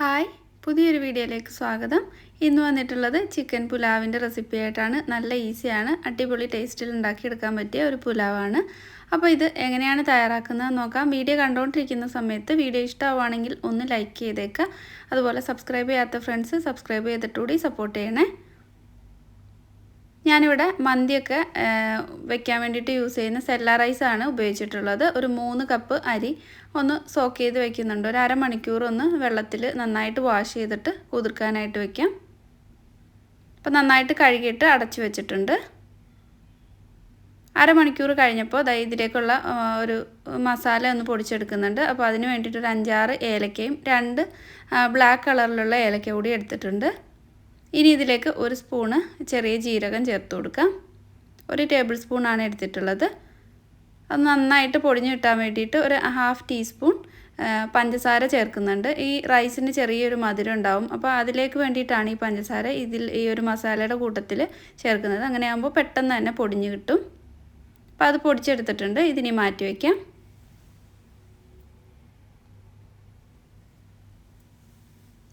Hi, പുതിയൊരു വീഡിയോയിലേക്ക് സ്വാഗതം. ഇന്ന് വന്നിട്ടുള്ളത് ചിക്കൻ പുലാവിൻ്റെ റെസിപ്പി ആയിട്ടാണ്. നല്ല ഈസിയാണ്, അടിപൊളി ടേസ്റ്റിൽ ഉണ്ടാക്കിയെടുക്കാൻ പറ്റിയ ഒരു പുലാവാണ്. അപ്പോൾ ഇത് എങ്ങനെയാണ് തയ്യാറാക്കുന്നത് നോക്കാം. വീഡിയോ കണ്ടുകൊണ്ടിരിക്കുന്ന സമയത്ത് വീഡിയോ ഇഷ്ടമാവുകയാണെങ്കിൽ ഒന്ന് ലൈക്ക് ചെയ്തേക്കുക. അതുപോലെ സബ്സ്ക്രൈബ് ചെയ്യാത്ത ഫ്രണ്ട്സ് സബ്സ്ക്രൈബ് ചെയ്തിട്ടുകൂടി സപ്പോർട്ട് ചെയ്യണേ. ഞാനിവിടെ മന്തിയൊക്കെ വെക്കാൻ വേണ്ടിയിട്ട് യൂസ് ചെയ്യുന്ന സെല്ല റൈസാണ് ഉപയോഗിച്ചിട്ടുള്ളത്. ഒരു 3 കപ്പ് അരി ഒന്ന് സോക്ക് ചെയ്ത് വെക്കുന്നുണ്ട്. ഒരു അരമണിക്കൂർ ഒന്ന് വെള്ളത്തിൽ നന്നായിട്ട് വാഷ് ചെയ്തിട്ട് കുതിർക്കാനായിട്ട് വെക്കാം. അപ്പോൾ നന്നായിട്ട് കഴുകിയിട്ട് അടച്ചു വെച്ചിട്ടുണ്ട്. അരമണിക്കൂർ കഴിഞ്ഞപ്പോൾ ഇതിലേക്കുള്ള ഒരു മസാല ഒന്ന് പൊടിച്ചെടുക്കുന്നുണ്ട്. അപ്പോൾ അതിന് വേണ്ടിയിട്ട് ഒരു 5-6 ഏലക്കയും 2 ബ്ലാക്ക് കളറിലുള്ള ഏലക്ക കൂടി എടുത്തിട്ടുണ്ട്. ഇനി ഇതിലേക്ക് ഒരു സ്പൂണ് ചെറിയ ജീരകം ചേർത്ത് കൊടുക്കാം. 1 ടേബിൾ സ്പൂണാണ് എടുത്തിട്ടുള്ളത്. അത് നന്നായിട്ട് പൊടിഞ്ഞ് കിട്ടാൻ വേണ്ടിയിട്ട് ഒരു 1/2 ടീസ്പൂൺ പഞ്ചസാര ചേർക്കുന്നുണ്ട്. ഈ റൈസിന് ചെറിയൊരു മധുരം ഉണ്ടാവും. അപ്പോൾ അതിലേക്ക് വേണ്ടിയിട്ടാണ് ഈ പഞ്ചസാര ഈ ഒരു മസാലയുടെ കൂട്ടത്തിൽ ചേർക്കുന്നത്. അങ്ങനെ ആകുമ്പോൾ പെട്ടെന്ന് തന്നെ പൊടിഞ്ഞ് കിട്ടും. അപ്പോൾ അത് പൊടിച്ചെടുത്തിട്ടുണ്ട്. ഇതിനി മാറ്റി വയ്ക്കാം.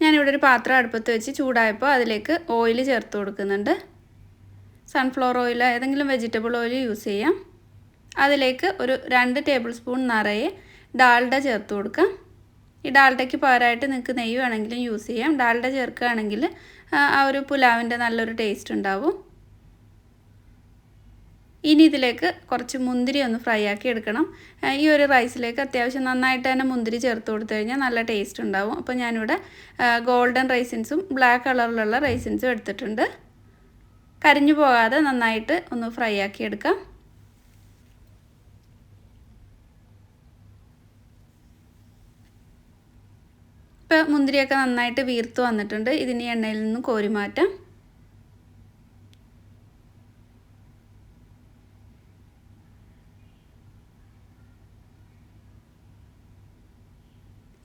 ഞാനിവിടെ ഒരു പാത്രം അടുപ്പത്ത് വെച്ച് ചൂടായപ്പോൾ അതിലേക്ക് ഓയിൽ ചേർത്ത് കൊടുക്കുന്നുണ്ട്. സൺഫ്ലവർ ഓയിൽ, ഏതെങ്കിലും വെജിറ്റബിൾ ഓയിൽ യൂസ് ചെയ്യാം. അതിലേക്ക് ഒരു 2 ടേബിൾ സ്പൂൺ നിറയെ ഡാൽഡ ചേർത്ത് കൊടുക്കാം. ഈ ഡാൽഡയ്ക്ക് പകരമായിട്ട് നിങ്ങൾക്ക് നെയ്യ് വേണമെങ്കിലും യൂസ് ചെയ്യാം. ഡാൽഡ ചേർക്കുകയാണെങ്കിൽ ആ ഒരു പുലാവിൻ്റെ നല്ലൊരു ടേസ്റ്റ് ഉണ്ടാവും. ഇനി ഇതിലേക്ക് കുറച്ച് മുന്തിരി ഒന്ന് ഫ്രൈ ആക്കി എടുക്കണം. ഈ ഒരു റൈസിലേക്ക് അത്യാവശ്യം നന്നായിട്ട് തന്നെ മുന്തിരി ചേർത്ത് കൊടുത്തു കഴിഞ്ഞാൽ നല്ല ടേസ്റ്റ് ഉണ്ടാവും. അപ്പോൾ ഞാനിവിടെ ഗോൾഡൻ റൈസിൻസും ബ്ലാക്ക് കളറിലുള്ള റൈസിൻസും എടുത്തിട്ടുണ്ട്. കരിഞ്ഞു പോകാതെ നന്നായിട്ട് ഒന്ന് ഫ്രൈ ആക്കി എടുക്കാം. ഇപ്പോൾ മുന്തിരിയൊക്കെ നന്നായിട്ട് വീർത്ത് വന്നിട്ടുണ്ട്. ഇതിന് എണ്ണയിൽ നിന്ന് കോരി മാറ്റാം.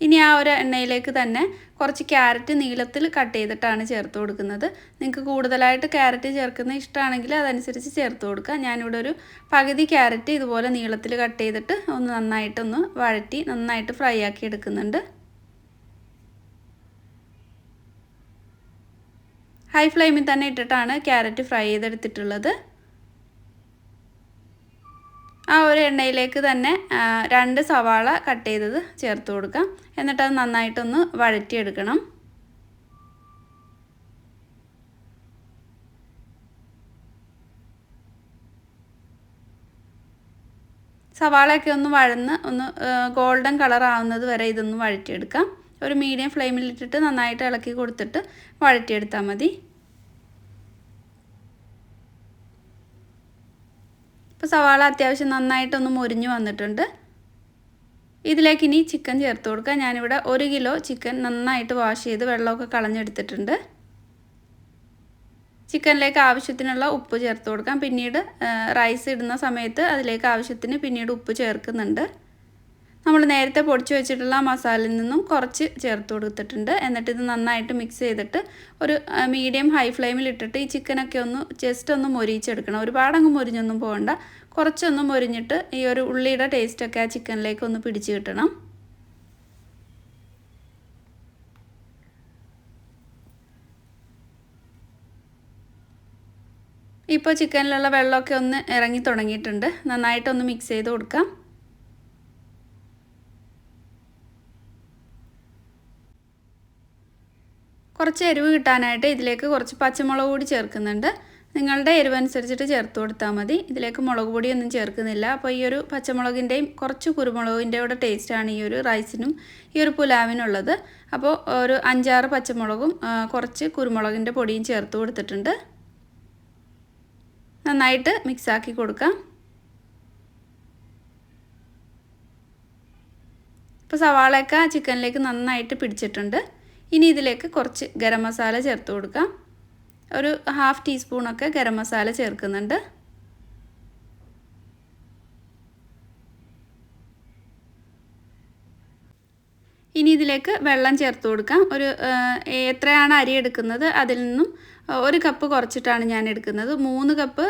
ഇനി ആ ഒരു എണ്ണയിലേക്ക് തന്നെ കുറച്ച് ക്യാരറ്റ് നീളത്തിൽ കട്ട് ചെയ്തിട്ടാണ് ചേർത്ത് കൊടുക്കുന്നത്. നിങ്ങൾക്ക് കൂടുതലായിട്ട് ക്യാരറ്റ് ചേർക്കുന്ന ഇഷ്ടമാണെങ്കിൽ അതനുസരിച്ച് ചേർത്ത് കൊടുക്കുക. ഞാനിവിടെ ഒരു പകുതി ക്യാരറ്റ് ഇതുപോലെ നീളത്തിൽ കട്ട് ചെയ്തിട്ട് ഒന്ന് നന്നായിട്ടൊന്ന് വഴറ്റി നന്നായിട്ട് ഫ്രൈ ആക്കി എടുക്കുന്നുണ്ട്. ഹൈ ഫ്ലെയിമിൽ തന്നെ ഇട്ടിട്ടാണ് ക്യാരറ്റ് ഫ്രൈ ചെയ്തെടുത്തിട്ടുള്ളത്. ആ ഒരു എണ്ണയിലേക്ക് തന്നെ 2 സവാള കട്ട് ചെയ്തത് ചേർത്ത് കൊടുക്കാം. എന്നിട്ടത് നന്നായിട്ടൊന്ന് വഴറ്റിയെടുക്കണം. സവാളയൊക്കെ ഒന്ന് വഴന്ന് ഒന്ന് ഗോൾഡൻ കളർ ആവുന്നത് വരെ ഇതൊന്ന് വഴറ്റിയെടുക്കാം. ഒരു മീഡിയം ഫ്ലെയിമിലിട്ടിട്ട് നന്നായിട്ട് ഇളക്കി കൊടുത്തിട്ട് വഴറ്റിയെടുത്താൽ മതി. ഇപ്പോൾ സവാള അത്യാവശ്യം നന്നായിട്ടൊന്ന് മുരിഞ്ഞു വന്നിട്ടുണ്ട്. ഇതിലേക്ക് ഇനി ചിക്കൻ ചേർത്ത് കൊടുക്കുക. ഞാനിവിടെ 1 കിലോ ചിക്കൻ നന്നായിട്ട് വാഷ് ചെയ്ത് വെള്ളമൊക്കെ കളഞ്ഞെടുത്തിട്ടുണ്ട്. ചിക്കനിലേക്ക് ആവശ്യത്തിനുള്ള ഉപ്പ് ചേർത്ത് കൊടുക്കാം. പിന്നീട് റൈസ് ഇടുന്ന സമയത്ത് അതിലേക്ക് ആവശ്യത്തിന് പിന്നീട് ഉപ്പ് ചേർക്കുന്നുണ്ട്. നമ്മൾ നേരത്തെ പൊടിച്ച് വെച്ചിട്ടുള്ള മസാലയിൽ നിന്നും കുറച്ച് ചേർത്ത് കൊടുത്തിട്ടുണ്ട്. എന്നിട്ട് ഇത് നന്നായിട്ട് മിക്സ് ചെയ്തിട്ട് ഒരു മീഡിയം ഹൈ ഫ്ലെയിമിൽ ഇട്ടിട്ട് ഈ ചിക്കനൊക്കെ ഒന്ന് ജസ്റ്റ് ഒന്ന് മൊരിച്ചെടുക്കണം. ഒരുപാടങ്ങ് മൊരിഞ്ഞൊന്നും പോകണ്ട. കുറച്ചൊന്ന് മൊരിഞ്ഞിട്ട് ഈ ഒരു ഉള്ളിയുടെ ടേസ്റ്റൊക്കെ ആ ചിക്കനിലേക്ക് ഒന്ന് പിടിച്ച് കിട്ടണം. ഇപ്പോൾ ചിക്കനിലുള്ള വെള്ളമൊക്കെ ഒന്ന് ഇറങ്ങി തുടങ്ങിയിട്ടുണ്ട്. നന്നായിട്ടൊന്ന് മിക്സ് ചെയ്ത് കൊടുക്കാം. കുറച്ച് എരിവ് കിട്ടാനായിട്ട് ഇതിലേക്ക് കുറച്ച് പച്ചമുളക് കൂടി ചേർക്കുന്നുണ്ട്. നിങ്ങളുടെ എരിവനുസരിച്ചിട്ട് ചേർത്ത് കൊടുത്താൽ മതി. ഇതിലേക്ക് മുളക് പൊടിയൊന്നും ചേർക്കുന്നില്ല. അപ്പോൾ ഈ ഒരു പച്ചമുളകിൻ്റെയും കുറച്ച് കുരുമുളകിൻ്റെ കൂടെ ടേസ്റ്റാണ് ഈ ഒരു റൈസിനും ഈ ഒരു പുലാവിനുള്ളത്. അപ്പോൾ ഒരു 5-6 പച്ചമുളകും കുറച്ച് കുരുമുളകിൻ്റെ പൊടിയും ചേർത്ത് കൊടുത്തിട്ടുണ്ട്. നന്നായിട്ട് മിക്സാക്കി കൊടുക്കാം. ഇപ്പോൾ സവാളയൊക്കെ ചിക്കനിലേക്ക് നന്നായിട്ട് പിടിച്ചിട്ടുണ്ട്. ഇനി ഇതിലേക്ക് കുറച്ച് ഗരം മസാല ചേർത്ത് കൊടുക്കാം. ഒരു 1/2 ടീസ്പൂണൊക്കെ ഗരം മസാല ചേർക്കുന്നുണ്ട്. ഇനി ഇതിലേക്ക് വെള്ളം ചേർത്ത് കൊടുക്കാം. ഒരു എത്രയാണ് അരി എടുക്കുന്നത് അതിൽ നിന്നും 1 കപ്പ് കുറച്ചിട്ടാണ് ഞാൻ എടുക്കുന്നത്. 3 കപ്പ്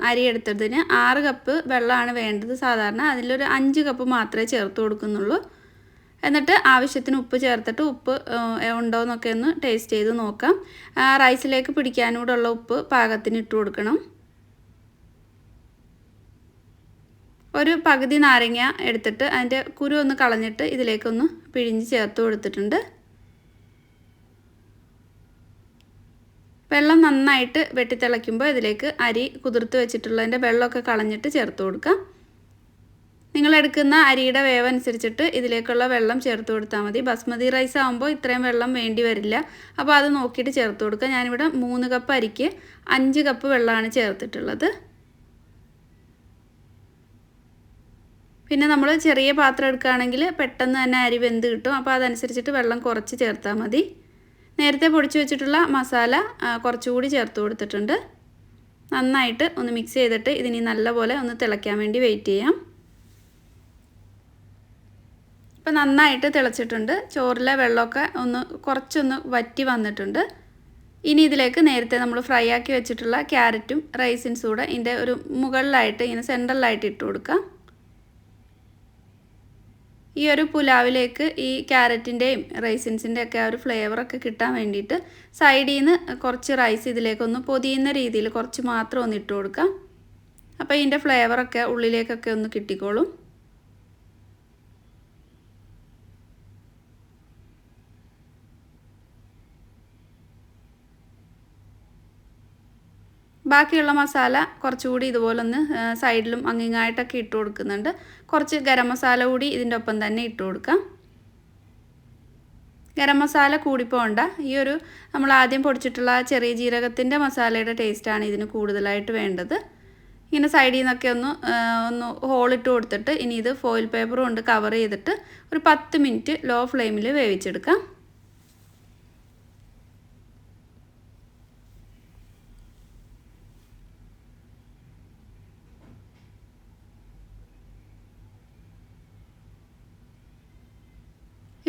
അരി എടുത്തതിന് 6 കപ്പ് വെള്ളമാണ് വേണ്ടത് സാധാരണ. അതിലൊരു 5 കപ്പ് മാത്രമേ ചേർത്ത് കൊടുക്കുന്നുള്ളൂ. എന്നിട്ട് ആവശ്യത്തിന് ഉപ്പ് ചേർത്തിട്ട് ഉപ്പ് ഉണ്ടോ എന്നൊക്കെ ഒന്ന് ടേസ്റ്റ് ചെയ്ത് നോക്കാം. റൈസിലേക്ക് പിടിക്കാനൂടെയുള്ള ഉപ്പ് പാകത്തിന് ഇട്ട് കൊടുക്കണം. ഒരു പകുതി നാരങ്ങ എടുത്തിട്ട് അതിൻ്റെ കുരു ഒന്ന് കളഞ്ഞിട്ട് ഇതിലേക്കൊന്ന് പിഴിഞ്ഞ് ചേർത്ത് കൊടുത്തിട്ടുണ്ട്. വെള്ളം നന്നായിട്ട് വെട്ടിത്തിളയ്ക്കുമ്പോൾ ഇതിലേക്ക് അരി കുതിർത്ത് വെച്ചിട്ടുള്ളതിൻ്റെ വെള്ളമൊക്കെ കളഞ്ഞിട്ട് ചേർത്ത് കൊടുക്കാം. നിങ്ങളെടുക്കുന്ന അരിയുടെ വേവ് അനുസരിച്ചിട്ട് ഇതിലേക്കുള്ള വെള്ളം ചേർത്ത് കൊടുത്താൽ മതി. ബസ്മതി റൈസ് ആകുമ്പോൾ ഇത്രയും വെള്ളം വേണ്ടി വരില്ല. അപ്പോൾ അത് നോക്കിയിട്ട് ചേർത്ത് കൊടുക്കുക. ഞാനിവിടെ 3 കപ്പ് അരിക്ക് 5 കപ്പ് വെള്ളമാണ് ചേർത്തിട്ടുള്ളത്. പിന്നെ നമ്മൾ ചെറിയ പാത്രം എടുക്കുകയാണെങ്കിൽ പെട്ടെന്ന് തന്നെ അരി വെന്ത് കിട്ടും. അപ്പോൾ അതനുസരിച്ചിട്ട് വെള്ളം കുറച്ച് ചേർത്താൽ മതി. നേരത്തെ പൊടിച്ച് വെച്ചിട്ടുള്ള മസാല കുറച്ചുകൂടി ചേർത്ത് കൊടുത്തിട്ടുണ്ട്. നന്നായിട്ട് ഒന്ന് മിക്സ് ചെയ്തിട്ട് ഇതിനി നല്ലപോലെ ഒന്ന് തിളയ്ക്കാൻ വേണ്ടി വെയിറ്റ് ചെയ്യാം. ഇപ്പോൾ നന്നായിട്ട് തിളച്ചിട്ടുണ്ട്. ചോറിലെ വെള്ളമൊക്കെ കുറച്ചൊന്ന് വറ്റി വന്നിട്ടുണ്ട്. ഇനി ഇതിലേക്ക് നേരത്തെ നമ്മൾ ഫ്രൈ ആക്കി വെച്ചിട്ടുള്ള ക്യാരറ്റും റൈസിൻസും കൂടെ ഇതിൻ്റെ ഒരു മുകളിലായിട്ട് ഇങ്ങനെ സെൻട്രലായിട്ട് ഇട്ട് കൊടുക്കാം. ഈ ഒരു പുലാവിലേക്ക് ഈ ക്യാരറ്റിൻ്റെയും റൈസിൻസിൻ്റെ ഒക്കെ ആ ഒരു ഫ്ലേവറൊക്കെ കിട്ടാൻ വേണ്ടിയിട്ട് സൈഡിൽ നിന്ന് കുറച്ച് റൈസ് ഇതിലേക്കൊന്ന് പൊതിയുന്ന രീതിയിൽ കുറച്ച് മാത്രം ഒന്ന് ഇട്ട് കൊടുക്കാം. അപ്പോൾ ഇതിൻ്റെ ഫ്ലേവറൊക്കെ ഉള്ളിലേക്കൊക്കെ ഒന്ന് കിട്ടിക്കോളും. ബാക്കിയുള്ള മസാല കുറച്ചുകൂടി ഇതുപോലൊന്ന് സൈഡിലും അങ്ങിങ്ങായിട്ടൊക്കെ ഇട്ട് കൊടുക്കുന്നുണ്ട്. കുറച്ച് ഗരം മസാല കൂടി ഇതിൻ്റെ ഒപ്പം തന്നെ ഇട്ട് കൊടുക്കാം. ഗരം മസാല കൂടിപ്പോണ്ട. ഈ ഒരു നമ്മൾ ആദ്യം പൊടിച്ചിട്ടുള്ള ചെറിയ ജീരകത്തിൻ്റെ മസാലയുടെ ടേസ്റ്റാണ് ഇതിന് കൂടുതലായിട്ട് വേണ്ടത്. ഇങ്ങനെ സൈഡിൽ നിന്നൊക്കെ ഒന്ന് ഹോളിട്ട് കൊടുത്തിട്ട് ഇനി ഇത് ഫോയിൽ പേപ്പർ കൊണ്ട് കവർ ചെയ്തിട്ട് ഒരു 10 മിനിറ്റ് ലോ ഫ്ലെയിമിൽ വേവിച്ചെടുക്കാം.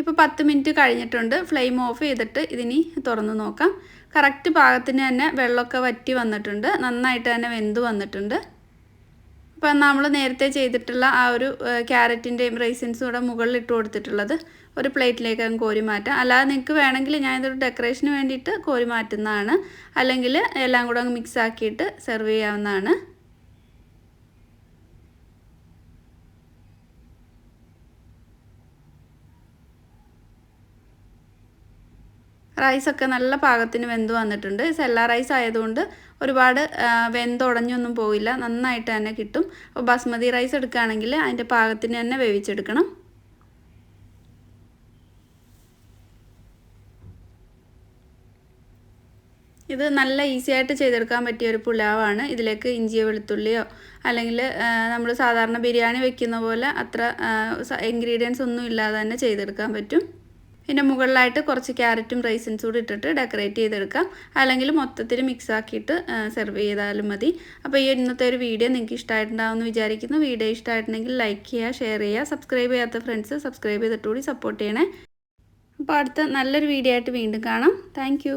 ഇപ്പോൾ 10 മിനിറ്റ് കഴിഞ്ഞിട്ടുണ്ട്. ഫ്ലെയിം ഓഫ് ചെയ്തിട്ട് ഇതിനി തുറന്ന് നോക്കാം. കറക്റ്റ് പാകത്തിന് തന്നെ വെള്ളമൊക്കെ വറ്റി വന്നിട്ടുണ്ട്. നന്നായിട്ട് തന്നെ വെന്ത് വന്നിട്ടുണ്ട്. അപ്പോൾ നമ്മൾ നേരത്തെ ചെയ്തിട്ടുള്ള ആ ഒരു ക്യാരറ്റിൻ്റെയും റൈസിൻസും കൂടെ മുകളിൽ ഇട്ട് കൊടുത്തിട്ടുള്ളത് ഒരു പ്ലേറ്റിലേക്ക് അങ്ങ് കോരി മാറ്റാം. അല്ലാതെ നിങ്ങൾക്ക് വേണമെങ്കിൽ ഞാനിതൊരു ഡെക്കറേഷന് വേണ്ടിയിട്ട് കോരി മാറ്റുന്നതാണ്. അല്ലെങ്കിൽ എല്ലാം കൂടെ അങ്ങ് മിക്സ് ആക്കിയിട്ട് സെർവ് ചെയ്യാവുന്നതാണ്. റൈസൊക്കെ നല്ല പാകത്തിന് വെന്ത് വന്നിട്ടുണ്ട്. സെല്ല റൈസ് ആയതുകൊണ്ട് ഒരുപാട് വെന്തുടഞ്ഞൊന്നും പോയില്ല. നന്നായിട്ട് തന്നെ കിട്ടും. അപ്പോൾ ബസ്മതി റൈസ് എടുക്കുകയാണെങ്കിൽ അതിൻ്റെ പാകത്തിന് തന്നെ വേവിച്ചെടുക്കണം. ഇത് നല്ല ഈസി ആയിട്ട് ചെയ്തെടുക്കാൻ പറ്റിയ ഒരു പുലാവാണ്. ഇതിലേക്ക് ഇഞ്ചിയോ വെളുത്തുള്ളിയോ അല്ലെങ്കിൽ നമ്മൾ സാധാരണ ബിരിയാണി വെക്കുന്ന പോലെ അത്ര ഇൻഗ്രീഡിയൻസ് ഒന്നും ഇല്ലാതെ തന്നെ ചെയ്തെടുക്കാൻ പറ്റും. പിന്നെ മുകളിലായിട്ട് കുറച്ച് ക്യാരറ്റും റൈസിൻസും കൂടി ഇട്ടിട്ട് ഡെക്കറേറ്റ് ചെയ്തെടുക്കാം. അല്ലെങ്കിൽ മൊത്തത്തിൽ മിക്സ് ആക്കിയിട്ട് സെർവ് ചെയ്താലും മതി. അപ്പോൾ ഈ ഇന്നത്തെ ഒരു വീഡിയോ നിങ്ങൾക്ക് ഇഷ്ടമായിട്ടുണ്ടാവുമെന്ന് വിചാരിക്കുന്നു. വീഡിയോ ഇഷ്ടമായിട്ടുണ്ടെങ്കിൽ ലൈക്ക് ചെയ്യുക, ഷെയർ ചെയ്യുക. സബ്സ്ക്രൈബ് ചെയ്യാത്ത ഫ്രണ്ട്സ് സബ്സ്ക്രൈബ് ചെയ്തിട്ടുകൂടി സപ്പോർട്ട് ചെയ്യണേ. അപ്പോൾ അടുത്ത നല്ലൊരു വീഡിയോ ആയിട്ട് വീണ്ടും കാണാം. താങ്ക്